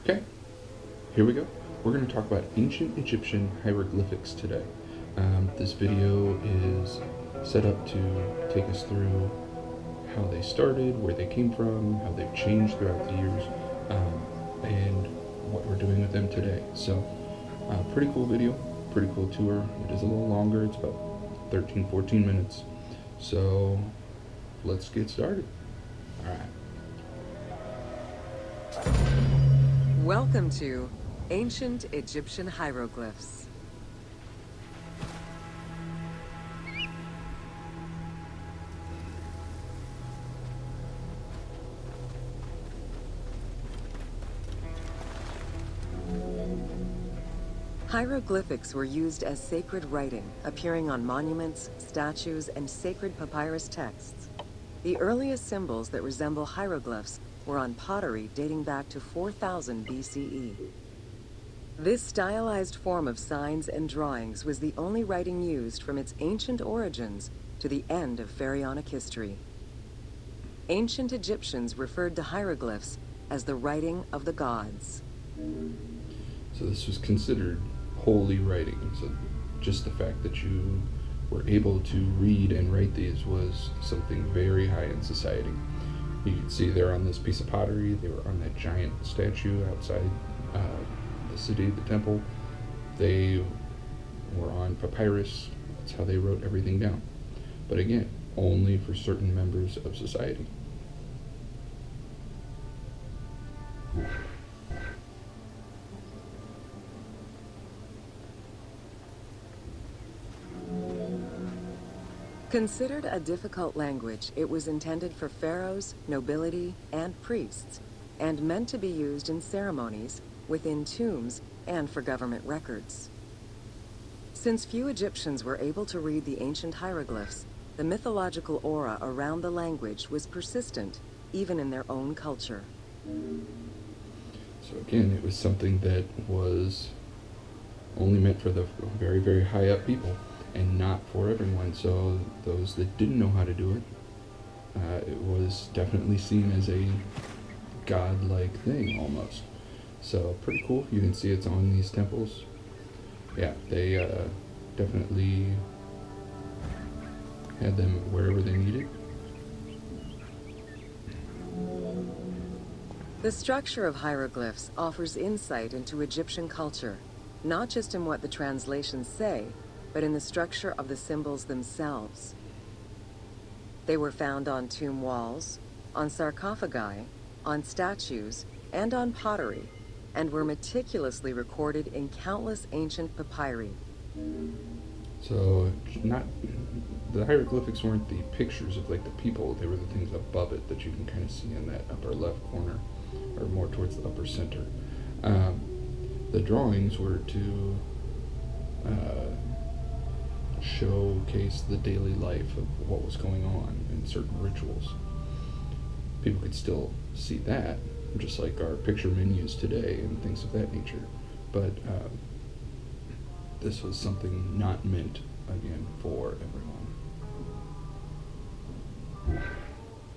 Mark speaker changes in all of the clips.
Speaker 1: Okay, here we go. We're going to talk about ancient Egyptian hieroglyphics today. This video is set up to take us through how they started, where they came from, how they've changed throughout the years, and what we're doing with them today. So, pretty cool video, pretty cool tour. It is a little longer, it's about 13-14 minutes. So, let's get started. All right.
Speaker 2: Welcome to Ancient Egyptian Hieroglyphs. Hieroglyphics were used as sacred writing, appearing on monuments, statues, and sacred papyrus texts. The earliest symbols that resemble hieroglyphs were on pottery dating back to 4000 BCE. This stylized form of signs and drawings was the only writing used from its ancient origins to the end of pharaonic history. Ancient Egyptians referred to hieroglyphs as the writing of the gods.
Speaker 1: So this was considered holy writing. So just the fact that you were able to read and write these was something very high in society. You can see they're on this piece of pottery. They were on that giant statue outside the city, the temple. They were on papyrus. That's how they wrote everything down. But again, only for certain members of society.
Speaker 2: Considered a difficult language, it was intended for pharaohs, nobility, and priests, and meant to be used in ceremonies, within tombs, and for government records. Since few Egyptians were able to read the ancient hieroglyphs, the mythological aura around the language was persistent, even in their own culture.
Speaker 1: So again, it was something that was only meant for the very, very high up people, and not for everyone. So those that didn't know how to do it was definitely seen as a godlike thing almost. So pretty cool. You can see it's on these temples. Yeah, they definitely had them wherever they needed.
Speaker 2: The structure of hieroglyphs offers insight into Egyptian culture, not just in what the translations say, but in the structure of the symbols themselves. They were found on tomb walls, on sarcophagi, on statues, and on pottery, and were meticulously recorded in countless ancient papyri.
Speaker 1: So the hieroglyphics weren't the pictures of like the people, they were the things above it that you can kind of see in that upper left corner, or more towards the upper center. The drawings were to showcase the daily life of what was going on in certain rituals. People could still see that, just like our picture menus today and things of that nature. But this was something not meant, again, for everyone.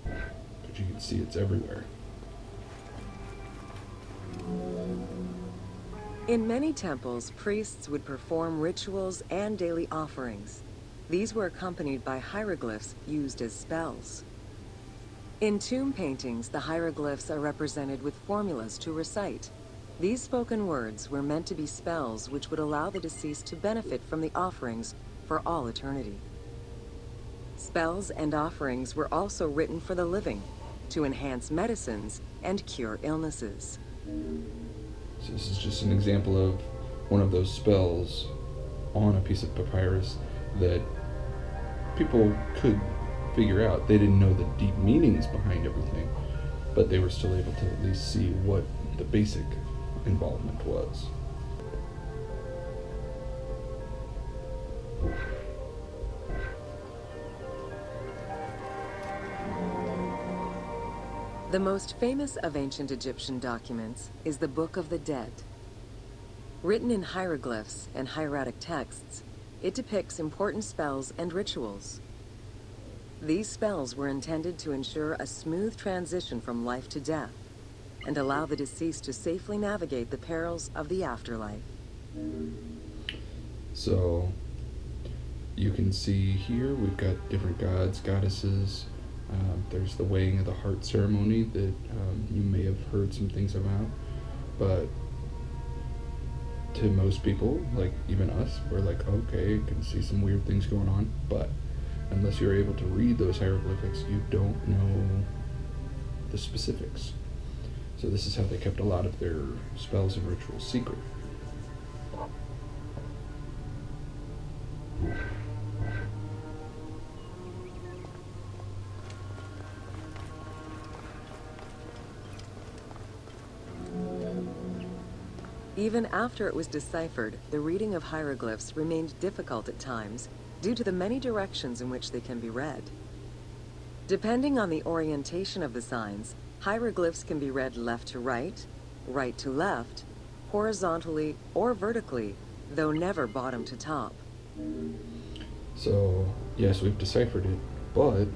Speaker 1: But you can see it's everywhere.
Speaker 2: In many temples, priests would perform rituals and daily offerings. These were accompanied by hieroglyphs used as spells. In tomb paintings, the hieroglyphs are represented with formulas to recite. These spoken words were meant to be spells which would allow the deceased to benefit from the offerings for all eternity. Spells and offerings were also written for the living, to enhance medicines and cure illnesses.
Speaker 1: So this is just an example of one of those spells on a piece of papyrus that people could figure out. They didn't know the deep meanings behind everything, but they were still able to at least see what the basic involvement was.
Speaker 2: The most famous of ancient Egyptian documents is the Book of the Dead. Written in hieroglyphs and hieratic texts, it depicts important spells and rituals. These spells were intended to ensure a smooth transition from life to death. and allow the deceased to safely navigate the perils of the afterlife.
Speaker 1: So you can see here we've got different gods, goddesses. There's the weighing of the heart ceremony that you may have heard some things about, but to most people, like even us, we're like, okay, I can see some weird things going on, but unless you're able to read those hieroglyphics, you don't know the specifics. So this is how they kept a lot of their spells and rituals secret.
Speaker 2: Even after it was deciphered, the reading of hieroglyphs remained difficult at times due to the many directions in which they can be read. Depending on the orientation of the signs, hieroglyphs can be read left to right, right to left, horizontally or vertically, though never bottom to top.
Speaker 1: So yes, we've deciphered it, but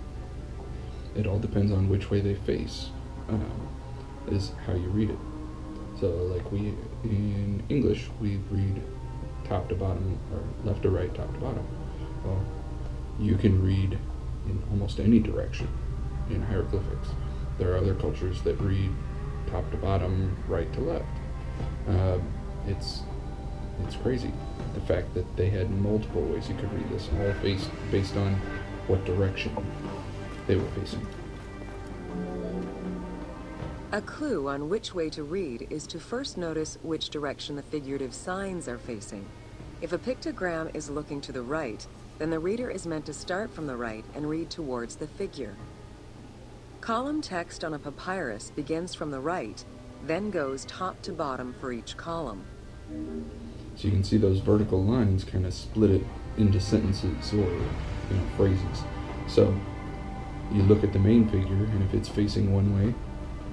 Speaker 1: it all depends on which way they face, is how you read it. So like we, in English, we read top to bottom, or left to right, top to bottom. Well, you can read in almost any direction in hieroglyphics. There are other cultures that read top to bottom, right to left. It's crazy, the fact that they had multiple ways you could read this, all based on what direction they were facing.
Speaker 2: A clue on which way to read is to first notice which direction the figurative signs are facing. If a pictogram is looking to the right, then the reader is meant to start from the right and read towards the figure. Column text on a papyrus begins from the right, then goes top to bottom for each column.
Speaker 1: So you can see those vertical lines kind of split it into sentences or phrases. So you look at the main figure, and if it's facing one way,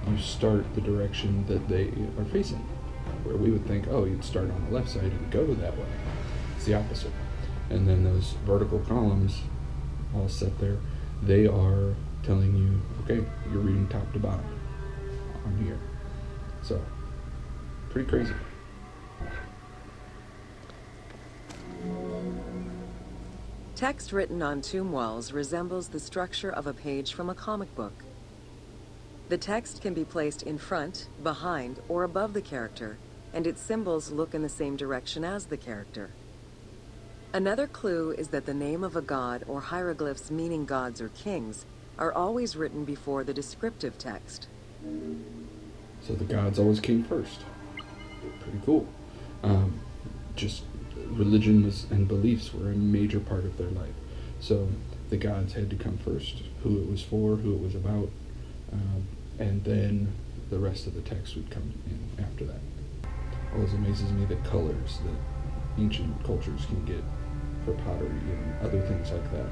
Speaker 1: you start the direction that they are facing. Where we would think, oh, you'd start on the left side and go that way. It's the opposite. And then those vertical columns all set there, they are telling you, okay, you're reading top to bottom on here. So, pretty crazy.
Speaker 2: Text written on tomb walls resembles the structure of a page from a comic book. The text can be placed in front, behind, or above the character, and its symbols look in the same direction as the character. Another clue is that the name of a god or hieroglyphs meaning gods or kings are always written before the descriptive text.
Speaker 1: So the gods always came first. Pretty cool. Just religion and beliefs were a major part of their life. So the gods had to come first, who it was for, who it was about, and then the rest of the text would come in after that. Always amazes me the colors that ancient cultures can get for pottery and other things like that.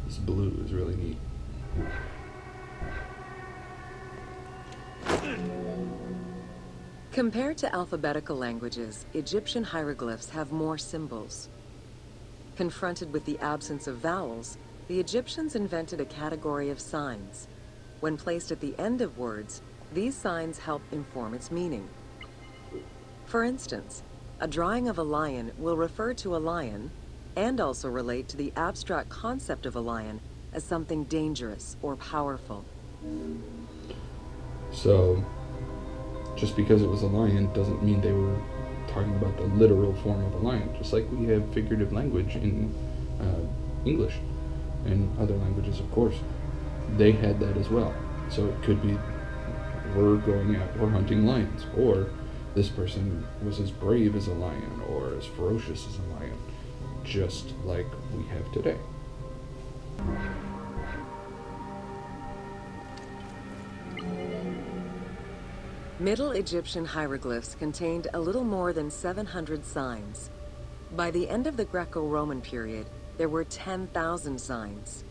Speaker 1: This blue is really neat.
Speaker 2: Compared to alphabetical languages, Egyptian hieroglyphs have more symbols. Confronted with the absence of vowels, the Egyptians invented a category of signs. When placed at the end of words, these signs help inform its meaning. For instance, a drawing of a lion will refer to a lion and also relate to the abstract concept of a lion as something dangerous or powerful.
Speaker 1: So, just because it was a lion doesn't mean they were talking about the literal form of a lion, just like we have figurative language in English and other languages, of course. They had that as well. So it could be, we're hunting lions, or this person was as brave as a lion or as ferocious as a lion, just like we have today.
Speaker 2: Middle Egyptian hieroglyphs contained a little more than 700 signs. By the end of the Greco-Roman period, there were 10,000 signs.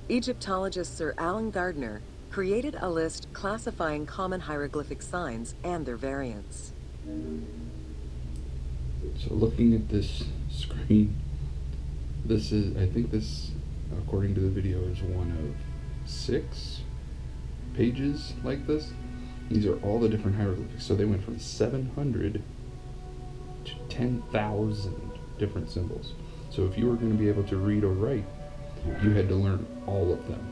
Speaker 2: Egyptologist Sir Alan Gardner created a list classifying common hieroglyphic signs and their variants.
Speaker 1: So looking at this screen, this is, I think this, according to the video, is one of 6 pages like this. These are all the different hieroglyphics. So they went from 700 to 10,000 different symbols. So if you were going to be able to read or write, you had to learn all of them.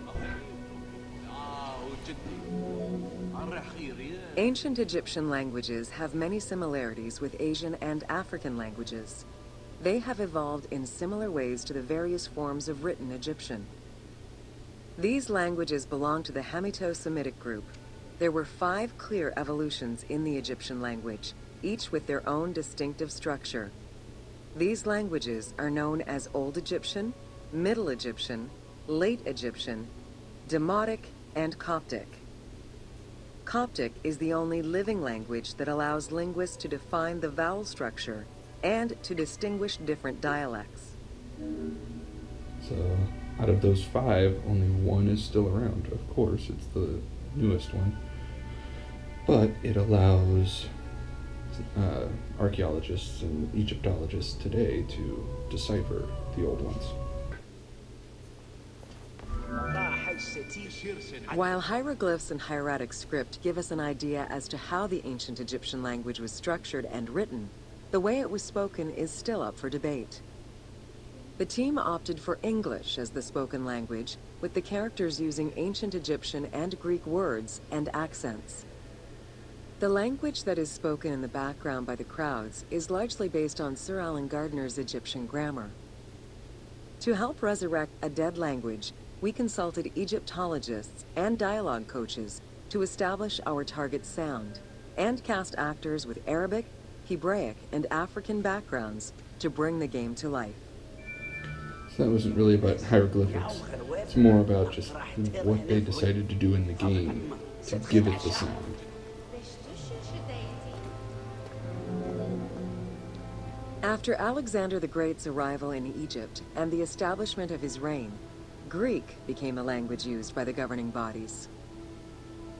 Speaker 2: Ancient Egyptian languages have many similarities with Asian and African languages. They have evolved in similar ways to the various forms of written Egyptian. These languages belong to the Hamito-Semitic group. There were 5 clear evolutions in the Egyptian language, each with their own distinctive structure. These languages are known as Old Egyptian, Middle Egyptian, Late Egyptian, Demotic, and Coptic. Coptic is the only living language that allows linguists to define the vowel structure and to distinguish different dialects.
Speaker 1: So out of those 5, only one is still around. Of course, it's the newest one. But it allows archaeologists and Egyptologists today to decipher the old ones.
Speaker 2: While hieroglyphs and hieratic script give us an idea as to how the ancient Egyptian language was structured and written, the way it was spoken is still up for debate. The team opted for English as the spoken language, with the characters using ancient Egyptian and Greek words and accents. The language that is spoken in the background by the crowds is largely based on Sir Alan Gardner's Egyptian grammar. To help resurrect a dead language, we consulted Egyptologists and dialogue coaches to establish our target sound, and cast actors with Arabic, Hebraic, and African backgrounds to bring the game to life.
Speaker 1: So that wasn't really about hieroglyphics. It's more about just what they decided to do in the game to give it the sound.
Speaker 2: After Alexander the Great's arrival in Egypt and the establishment of his reign, Greek became the language used by the governing bodies.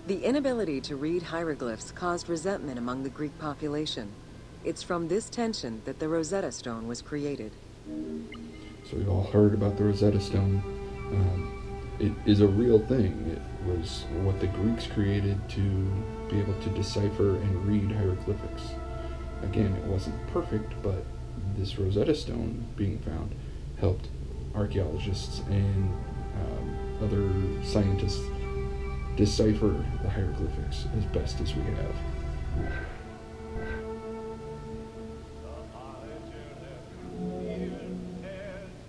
Speaker 2: The inability to read hieroglyphs caused resentment among the Greek population. It's from this tension that the Rosetta Stone was created.
Speaker 1: So we've all heard about the Rosetta Stone. It is a real thing. It was what the Greeks created to be able to decipher and read hieroglyphics. Again, it wasn't perfect, but this Rosetta Stone being found helped archaeologists and other scientists decipher the hieroglyphics as best as we have.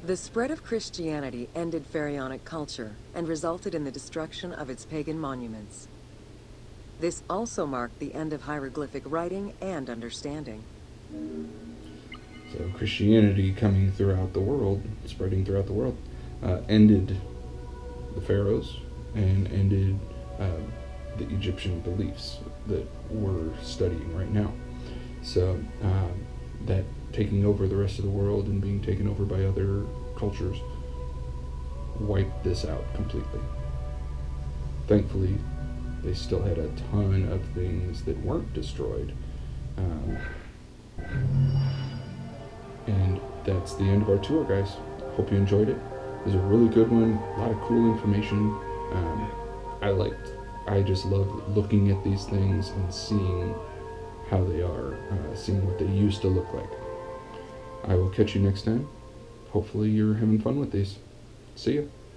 Speaker 2: The spread of Christianity ended pharaonic culture and resulted in the destruction of its pagan monuments. This also marked the end of hieroglyphic writing and understanding.
Speaker 1: So Christianity coming throughout the world, spreading throughout the world, ended the pharaohs and ended the Egyptian beliefs that we're studying right now. So that taking over the rest of the world and being taken over by other cultures wiped this out completely. Thankfully, they still had a ton of things that weren't destroyed. And that's the end of our tour, guys. Hope you enjoyed it. It was a really good one. A lot of cool information. I just love looking at these things and seeing how they are, seeing what they used to look like. I will catch you next time. Hopefully you're having fun with these. See ya.